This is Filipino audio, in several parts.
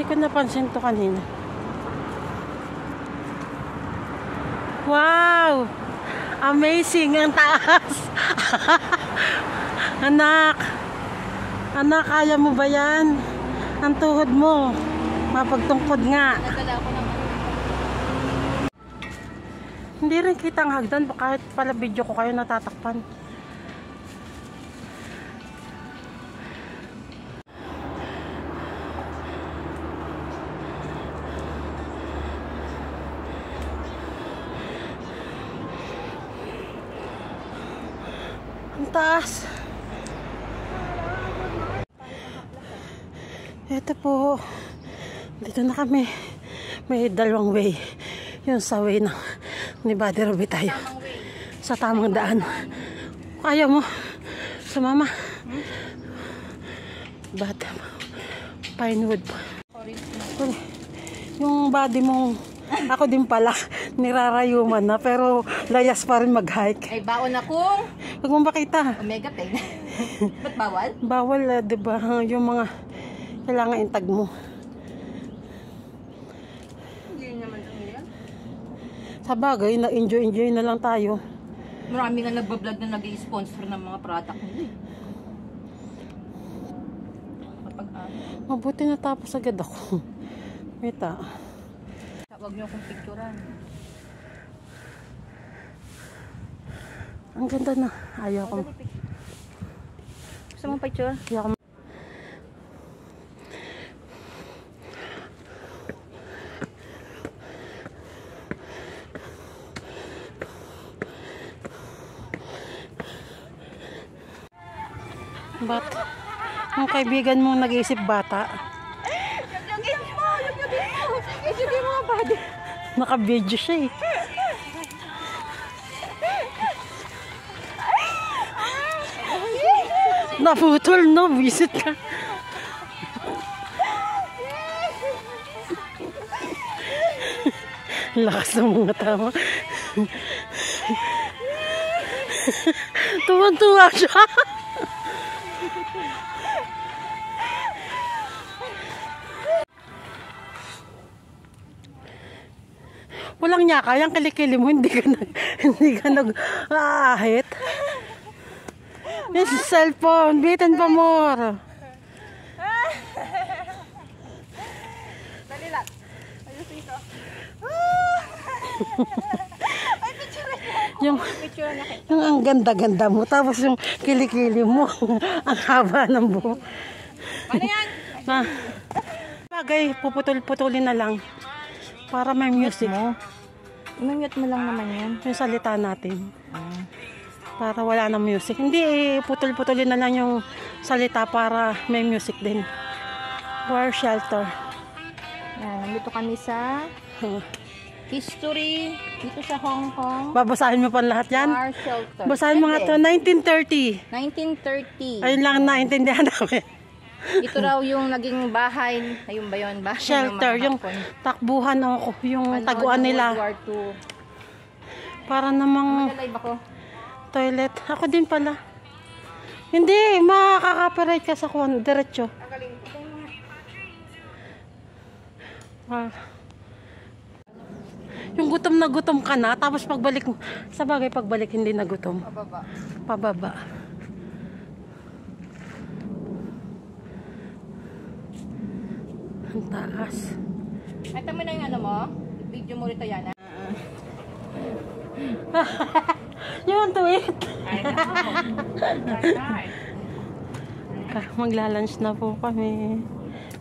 Hindi ko napansin to kanina. Wow! Amazing! Ang taas! Anak! Anak, kaya mo ba yan? Ang tuhod mo. Mapagtungkod nga. Hindi rin kita ang hagdan. Kahit pala video ko kayo natatakpan. Ang taas. Ito po. Dito na kami. May dalawang way. Yun sa way ni Buddy Ruby tayo. Sa tamang daan. Kaya mo. Sumama. But, Pinewood. Yung body mong ako din pala. Nirarayuman na. Pero layas pa rin mag-hike. Ay, baon akong Huwag mong makita. Omega 10. Ba't bawal? Bawal, diba? Yung mga kailangan intag mo. Hindi naman yan. Sa bagay, na-enjoy na lang tayo. Marami nga nagbablog na nag-i-sponsor ng mga product nila. Mabuti natapos agad ako. Kita. Huwag niyo akong picturean. Ang ganda na. Ayaw ko. Gusto mong picture? Ayaw ko. Ba't yung kaibigan mong nag-iisip bata? Yugyugin mo! Yugyugin mo! Yugyugin mo, Buddy! Naka-video siya eh. Naputol, no? Visit ka. Lakas ng mga tama. Tuwan-tuwa siya. Walang niya kaya, ang kilikili mo, hindi ka nag-aahit. Yung cellphone, bitin pa more. Dali lang. Ayos ito. yung ang ganda-ganda mo, tapos yung kilikili mo, ang haba ng buhok. Ano yan? Bagay, puputol-putulin na lang. Para may music. Imamute mo lang naman yan. Yung salita natin. Para wala na music. Hindi, putol-putulin na lang yung salita para may music din. War shelter. Yan, nandito kami sa history dito sa Hong Kong. Babasahin mo pa lahat yan? War shelter. Basahin mo nga ito, 1930. 1930. Ayun lang ang naintindihan namin. Ito raw yung naging bahay. Ayun ba yun? Bahay Shelter, yung takbuhan o yung taguan nila. World War II. Para namang Mag-live ako. toilet. Ako din pala. Hindi, makaka-copyright ka sa kuwan. Diretso. Yung gutom na gutom ka na, tapos pagbalik, sa bagay pagbalik hindi na gutom. Pababa. Pababa. Ang taas. Ito mo na yung ano mo? Video mo rito yan. You want to eat? Maglalunch na po kami.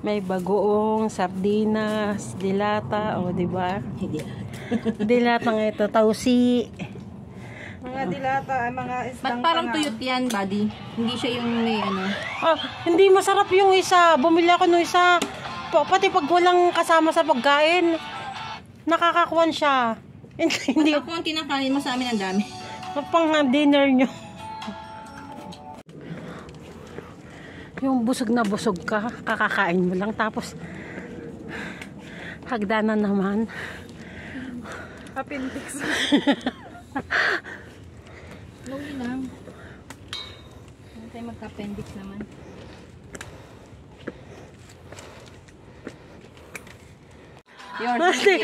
May bagoong, sardinas, dilata, o diba? Dilata nga ito, tausi. Mga dilata, mga isdang Ba't parang tuyot yan, Buddy? Hindi siya yung may ano. Oh, hindi masarap yung isa. Bumili ako nung isa. Pati pag walang kasama sa pagkain, nakakakuan siya. Hindi Ako ang kinakain mo sa amin ang dami. pang dinner nyo. Yung busog na busog ka, kakakain mo lang. Tapos, hagdanan naman. appendix. Slowly lang. Hindi tayo magka-appendix naman.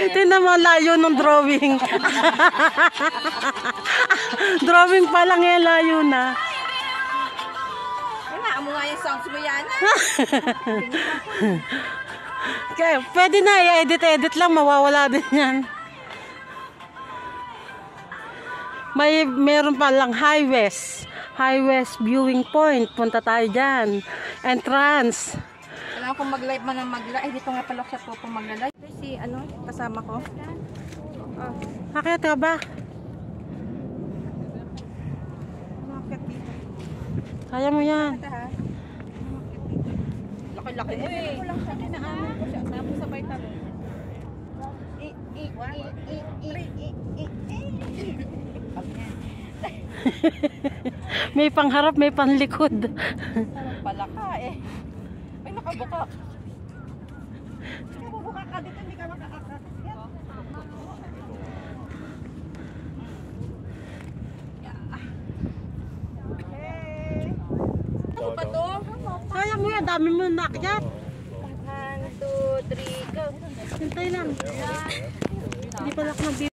Tingnan mo, layo ng drawing. Drawing pa lang yan, layo na. Wala mo nga yung songs mo yan. Okay, pwede na, i-edit lang, mawawala din yan. Meron pa lang High West viewing point. Punta tayo dyan. Entrance. Alam kong mag-live man ng mag-live. Dito nga pala siya po mag-live. Si kasama ko. Akit ka ba? Umakit dito. Kaya mo yan. Laki-laki mo eh. Ko lang siya. Kinaamin ko siya. Tapos sabay talon. May pangharap, may panlikod. Pala ka eh. Ay, nakabuka. Nakabuka ka dito, hindi ka makaakat. Ano ba to? Kaya mo yan, dami mo naakyat. 1, 2, 3, go. Hintay lang. Hindi pala ako nabibig.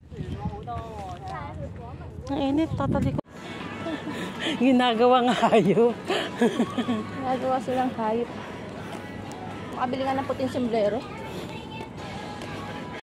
Ang init, tatali ko. Ginagawang hayop. Nagawa silang hayop. Makabili nga ng puting sombrero.